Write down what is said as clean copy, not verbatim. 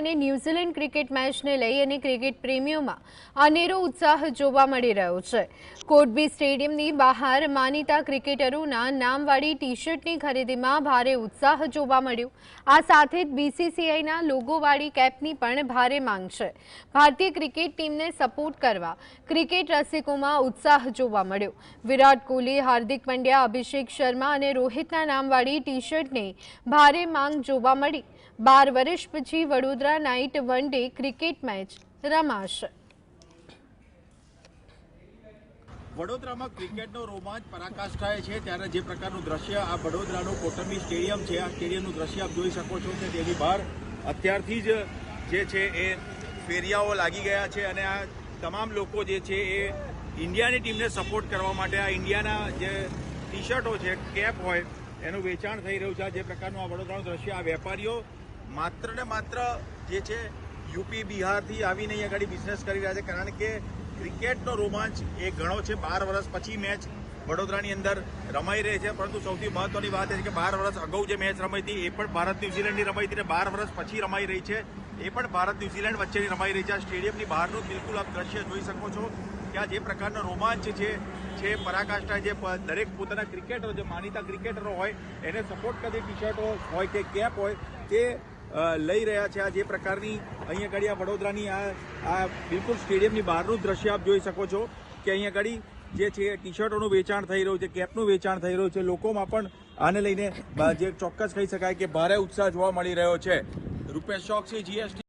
અને New Zealand cricket મેચને લઈ અને ક્રિકેટ પ્રેમીઓમાં અનેરો ઉત્સાહ જોવા મળી રહ્યો છે। કોટબી સ્ટેડિયમની બહાર માનીતા ક્રિકેટરોના નામવાળી ટી-શર્ટની ખરીદીમાં ભારે ઉત્સાહ જોવા મળ્યો। આ સાથે જ બીસીસીઆઈના લોગોવાળી કેપની પણ ભારે માંગ છે। ભારતીય ક્રિકેટ ટીમને સપોર્ટ કરવા ક્રિકેટ રસિકોમાં ઉત્સાહ જોવા મળ્યો। વિરાટ કોહલી, હાર્દિક પંડ્યા, અભિષેક શર્મા અને રોહિતના નામવાળી ટી-શર્ટને ભારે માંગ જોવા મળી। 12 વર્ષ પછી Vadodara night one day cricket match રમાશે। વડોદરામાં ક્રિકેટનો રોમાંચ પરાકાષ્ઠાએ છે ત્યારે જે પ્રકારનું દ્રશ્ય આ વડોદરાનું કોટબી સ્ટેડિયમ છે, આ સ્ટેડિયમનું દ્રશ્ય આપ જોઈ શકો છો કે તેની બહાર અત્યારથી જ જે છે એ ફેરિયાઓ લાગી ગયા છે અને આ તમામ લોકો જે છે એ ઇન્ડિયાની ટીમને સપોર્ટ કરવા માટે આ ઇન્ડિયાના જે ટી શર્ટો છે, કેપ હોય એનું વેચાણ થઈ રહ્યું છે। જે પ્રકારનું આ વડોદરાનું દ્રશ્ય, આ વેપારીઓ માત્ર ને માત્ર જે છે યુપી, બિહારથી આવીને અહીંયા આગળ બિઝનેસ કરી રહ્યા છે કારણ કે ક્રિકેટનો રોમાંચ એ ઘણો છે। 12 વર્ષ પછી મેચ વડોદરાની અંદર રમાઈ રહી છે, પરંતુ સૌથી મહત્વની વાત એ છે કે 12 વર્ષ અગાઉ જે મેચ રમાઈ હતી એ પણ ભારત ન્યૂઝીલેન્ડની રમાઈ હતી અને 12 વર્ષ પછી રમાઈ રહી છે એ પણ ભારત ન્યૂઝીલેન્ડ વચ્ચેની રમાઈ રહી છે। આ સ્ટેડિયમની બહારનું બિલકુલ આપ દ્રશ્ય જોઈ શકો છો કે આ જે પ્રકારનો રોમાંચ છે પરાકાષ્ઠા, જે દરેક પોતાના ક્રિકેટરો, જે માનીતા ક્રિકેટરો હોય એને સપોર્ટ કરતી ટી શર્ટો હોય કે કેપ હોય તે લઈ રહ્યા છે। આ જે પ્રકારની અહીંયા આગળ આ વડોદરાની આ બિલકુલ સ્ટેડિયમની બહારનું દ્રશ્ય આપ જોઈ શકો છો કે અહીંયા આગળ જે છે ટી શર્ટોનું વેચાણ થઈ રહ્યું છે, કેપનું વેચાણ થઈ રહ્યું છે। લોકોમાં પણ આને લઈને જે ચોક્કસ કહી શકાય કે ભારે ઉત્સાહ જોવા મળી રહ્યો છે। રૂપેશ ચોકસી, GST।